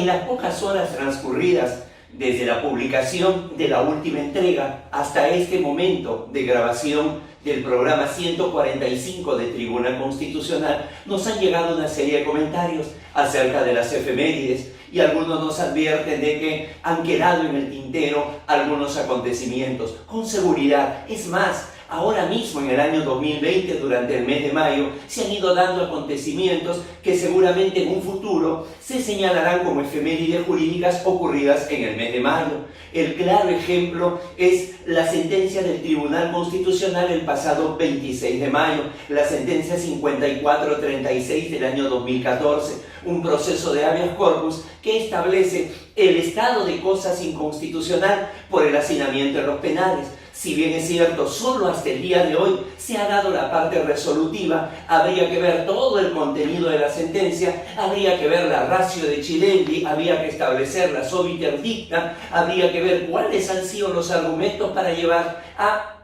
las pocas horas transcurridas desde la publicación de la última entrega hasta este momento de grabación del programa 145 de Tribuna Constitucional, nos han llegado una serie de comentarios acerca de las efemérides y algunos nos advierten de que han quedado en el tintero algunos acontecimientos. Con seguridad, es más, ahora mismo en el año 2020, durante el mes de mayo, se han ido dando acontecimientos que seguramente en un futuro se señalarán como efemérides jurídicas ocurridas en el mes de mayo. El claro ejemplo es la sentencia del Tribunal Constitucional el pasado 26 de mayo, la sentencia 5436 del año 2014, un proceso de habeas corpus que establece el estado de cosas inconstitucional por el hacinamiento en los penales. Si bien es cierto, solo hasta el día de hoy se ha dado la parte resolutiva, habría que ver todo el contenido de la sentencia, habría que ver la ratio de Chidelli, habría que establecer la obiter dicta, habría que ver cuáles han sido los argumentos para llevar a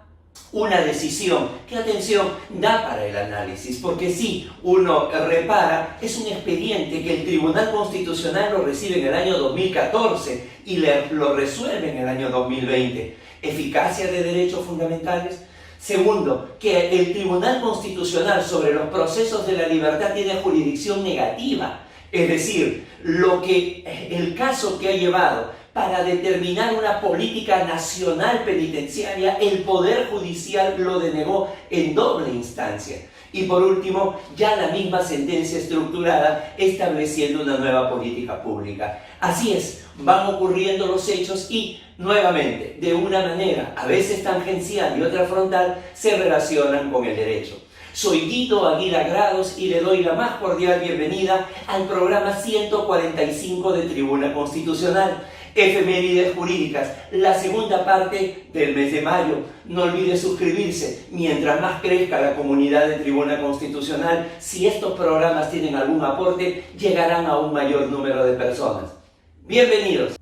una decisión que, atención, da para el análisis, porque si uno repara, es un expediente que el Tribunal Constitucional lo recibe en el año 2014 y lo resuelve en el año 2020. Eficacia de derechos fundamentales. Segundo, que el Tribunal Constitucional sobre los procesos de la libertad tiene jurisdicción negativa, es decir, el caso que ha llevado para determinar una política nacional penitenciaria, el Poder Judicial lo denegó en doble instancia. Y por último, ya la misma sentencia estructurada estableciendo una nueva política pública. Así es, van ocurriendo los hechos y, nuevamente, de una manera a veces tangencial y otra frontal, se relacionan con el derecho. Soy Guido Aguilar Grados y le doy la más cordial bienvenida al programa 145 de Tribuna Constitucional. Efemérides jurídicas, la segunda parte del mes de mayo. No olvide suscribirse. Mientras más crezca la comunidad de Tribuna Constitucional, si estos programas tienen algún aporte, llegarán a un mayor número de personas. Bienvenidos.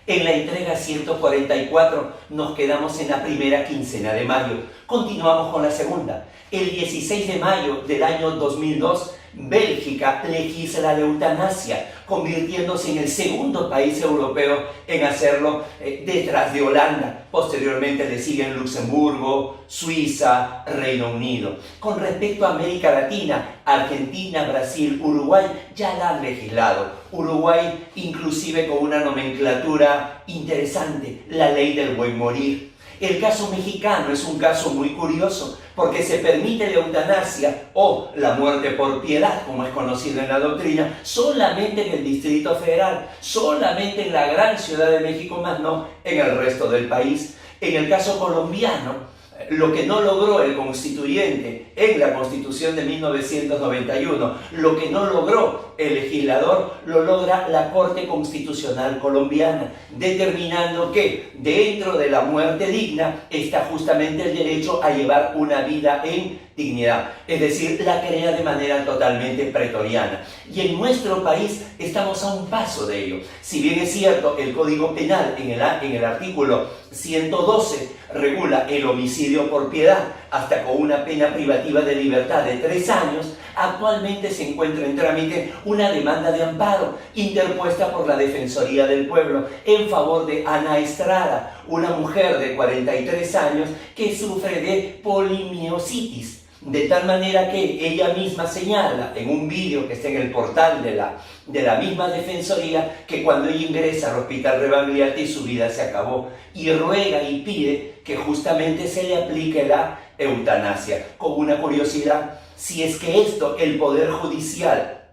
En la entrega 144 nos quedamos en la primera quincena de mayo. Continuamos con la segunda. El 16 de mayo del año 2002, Bélgica legisla la eutanasia, convirtiéndose en el segundo país europeo en hacerlo detrás de Holanda. Posteriormente le siguen Luxemburgo, Suiza, Reino Unido. Con respecto a América Latina, Argentina, Brasil, Uruguay ya la han legislado. Uruguay inclusive con una nomenclatura interesante, la ley del buen morir. El caso mexicano es un caso muy curioso porque se permite la eutanasia o la muerte por piedad, como es conocido en la doctrina, solamente en el Distrito Federal, solamente en la gran Ciudad de México, más no en el resto del país. En el caso colombiano, lo que no logró el constituyente en la Constitución de 1991, lo que no logró el legislador, lo logra la Corte Constitucional colombiana, determinando que dentro de la muerte digna está justamente el derecho a llevar una vida en dignidad, es decir, la crea de manera totalmente pretoriana. Y en nuestro país estamos a un paso de ello. Si bien es cierto, el Código Penal en el artículo 112 regula el homicidio por piedad hasta con una pena privativa de libertad de 3 años, actualmente se encuentra en trámite una demanda de amparo interpuesta por la Defensoría del Pueblo en favor de Ana Estrada, una mujer de 43 años que sufre de polimiositis. De tal manera que ella misma señala en un vídeo que está en el portal de la misma Defensoría que cuando ella ingresa al Hospital Rebagliati su vida se acabó y ruega y pide que justamente se le aplique la eutanasia. Con una curiosidad, si es que esto el Poder Judicial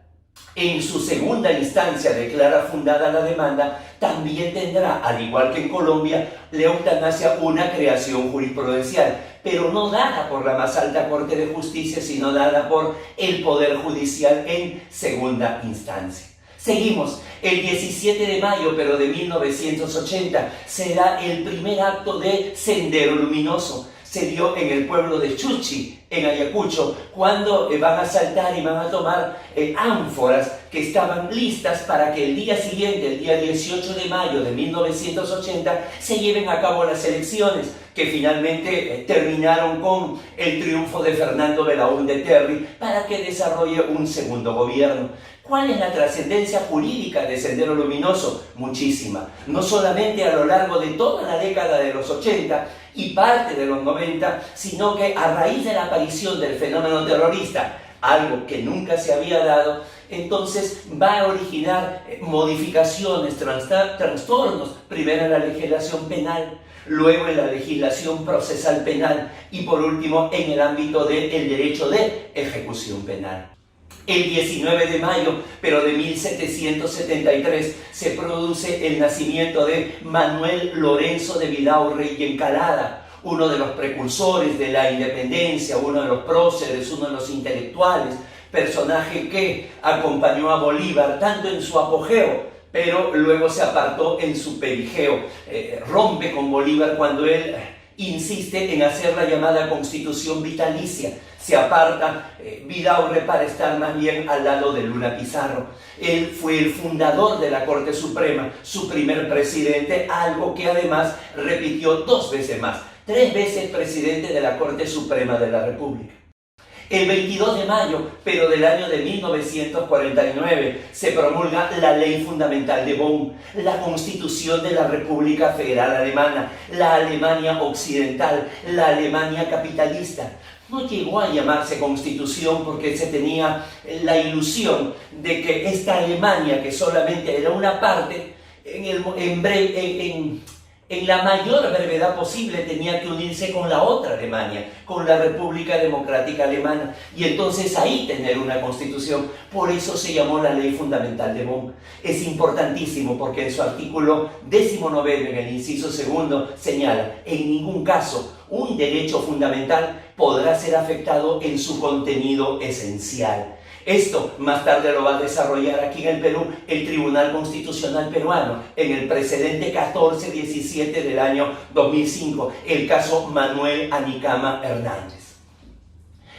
en su segunda instancia declara fundada la demanda, también tendrá, al igual que en Colombia, la eutanasia una creación jurisprudencial, pero no dada por la más alta Corte de Justicia, sino dada por el Poder Judicial en segunda instancia. Seguimos. El 17 de mayo, pero de 1980, será el primer acto de Sendero Luminoso. Se dio en el pueblo de Chuchi, en Ayacucho, cuando van a saltar y van a tomar ánforas que estaban listas para que el día siguiente, el día 18 de mayo de 1980, se lleven a cabo las elecciones. que finalmente terminaron con el triunfo de Fernando Belaúnde Terry para que desarrolle un segundo gobierno. ¿Cuál es la trascendencia jurídica de Sendero Luminoso? Muchísima. No solamente a lo largo de toda la década de los 80 y parte de los 90, sino que a raíz de la aparición del fenómeno terrorista, algo que nunca se había dado, entonces va a originar modificaciones, trastornos, primero en la legislación penal, luego en la legislación procesal penal y por último en el ámbito del derecho de ejecución penal. El 19 de mayo, pero de 1773, se produce el nacimiento de Manuel Lorenzo de Vidaurre y Encalada, uno de los precursores de la independencia, uno de los próceres, uno de los intelectuales, personaje que acompañó a Bolívar tanto en su apogeo, pero luego se apartó en su perigeo. Rompe con Bolívar cuando él insiste en hacer la llamada Constitución vitalicia. Se aparta Vidaurre para estar más bien al lado de Luna Pizarro. Él fue el fundador de la Corte Suprema, su primer presidente, algo que además repitió 2 veces más, 3 veces presidente de la Corte Suprema de la República. El 22 de mayo, pero del año de 1949, se promulga la Ley Fundamental de Bonn, la Constitución de la República Federal Alemana, la Alemania Occidental, la Alemania capitalista. No llegó a llamarse Constitución porque se tenía la ilusión de que esta Alemania, que solamente era una parte, en la mayor brevedad posible tenía que unirse con la otra Alemania, con la República Democrática Alemana, y entonces ahí tener una constitución. Por eso se llamó la Ley Fundamental de Bonn. Es importantísimo porque en su artículo 19, en el inciso 2, señala: en ningún caso un derecho fundamental podrá ser afectado en su contenido esencial. Esto más tarde lo va a desarrollar aquí en el Perú el Tribunal Constitucional Peruano en el precedente 1417 del año 2005, el caso Manuel Anicama Hernández.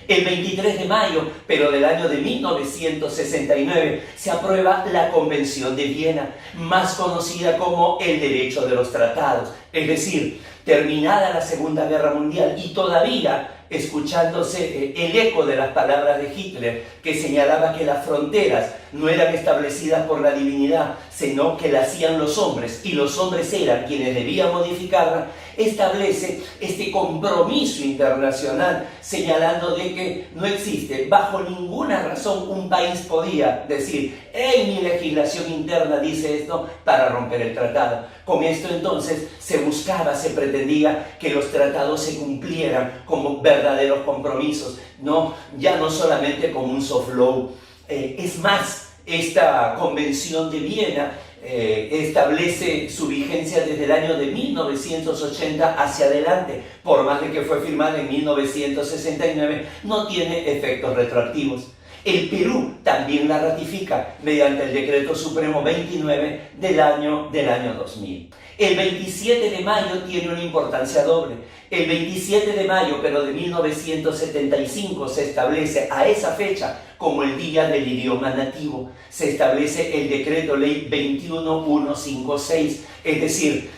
El 23 de mayo, pero del año de 1969, se aprueba la Convención de Viena, más conocida como el Derecho de los Tratados, es decir, terminada la Segunda Guerra Mundial y todavía escuchándose el eco de las palabras de Hitler, que señalaba que las fronteras no eran establecidas por la divinidad, sino que las hacían los hombres, y los hombres eran quienes debían modificarla, establece este compromiso internacional, señalando de que no existe, bajo ninguna razón, un país podía decir: en mi legislación interna dice esto, para romper el tratado. Con esto entonces se buscaba, se pretendía que los tratados se cumplieran como verdaderos compromisos, ya no solamente como un soft law. Es más, esta Convención de Viena establece su vigencia desde el año de 1980 hacia adelante, por más de que fue firmada en 1969, no tiene efectos retroactivos. El Perú también la ratifica mediante el Decreto Supremo 29 del año 2000. El 27 de mayo tiene una importancia doble. El 27 de mayo, pero de 1975, se establece a esa fecha como el Día del Idioma Nativo. Se establece el Decreto Ley 21156, es decir,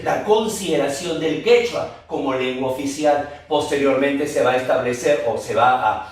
la consideración del quechua como lengua oficial. Posteriormente se va a establecer o se va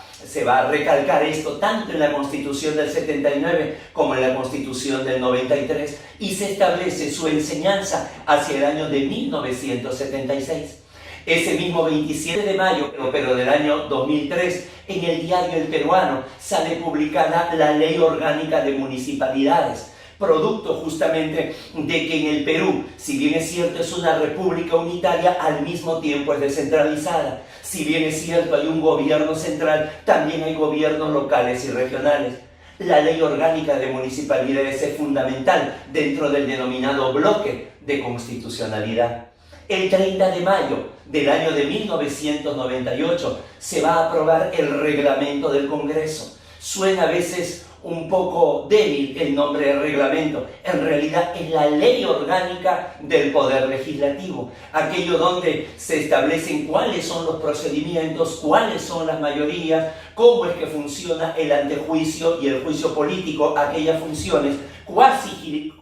a recalcar esto tanto en la Constitución del 79 como en la Constitución del 93, y se establece su enseñanza hacia el año de 1976. Ese mismo 27 de mayo, pero del año 2003, en el Diario El Peruano sale publicada la Ley Orgánica de Municipalidades, producto justamente de que en el Perú, si bien es cierto es una república unitaria, al mismo tiempo es descentralizada. Si bien es cierto hay un gobierno central, también hay gobiernos locales y regionales. La Ley Orgánica de Municipalidades es fundamental dentro del denominado bloque de constitucionalidad. El 30 de mayo del año de 1998 se va a aprobar el reglamento del Congreso. Suena a veces un poco débil el nombre de reglamento. En realidad es la ley orgánica del Poder Legislativo, aquello donde se establecen cuáles son los procedimientos, cuáles son las mayorías, cómo es que funciona el antejuicio y el juicio político, aquellas funciones cuasi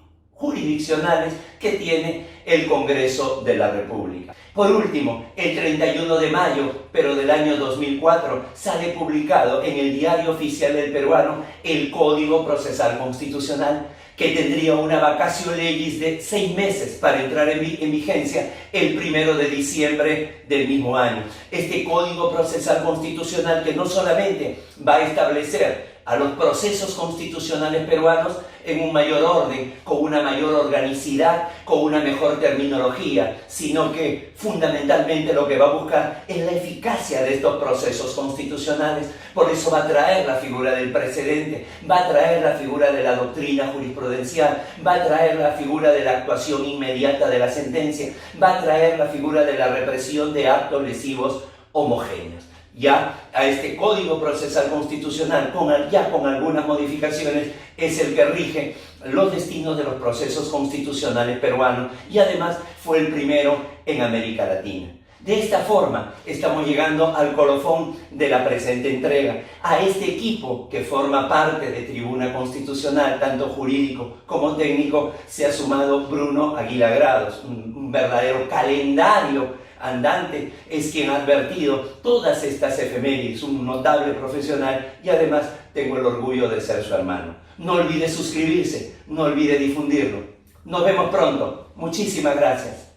jurisdiccionales que tiene el Congreso de la República. Por último, el 31 de mayo, pero del año 2004, sale publicado en el Diario Oficial del Peruano el Código Procesal Constitucional, que tendría una vacatio legis de 6 meses para entrar en vigencia el 1 de diciembre del mismo año. Este Código Procesal Constitucional que no solamente va a establecer a los procesos constitucionales peruanos en un mayor orden, con una mayor organicidad, con una mejor terminología, sino que fundamentalmente lo que va a buscar es la eficacia de estos procesos constitucionales. Por eso va a traer la figura del precedente, va a traer la figura de la doctrina jurisprudencial, va a traer la figura de la actuación inmediata de la sentencia, va a traer la figura de la represión de actos lesivos homogéneos. Ya a este Código Procesal Constitucional, con algunas modificaciones, es el que rige los destinos de los procesos constitucionales peruanos y además fue el primero en América Latina. De esta forma estamos llegando al colofón de la presente entrega. A este equipo que forma parte de Tribuna Constitucional, tanto jurídico como técnico, se ha sumado Bruno Aguilar Grados, un verdadero calendario andante, es quien ha advertido todas estas efemérides, un notable profesional y además tengo el orgullo de ser su hermano. No olvide suscribirse, no olvide difundirlo. Nos vemos pronto. Muchísimas gracias.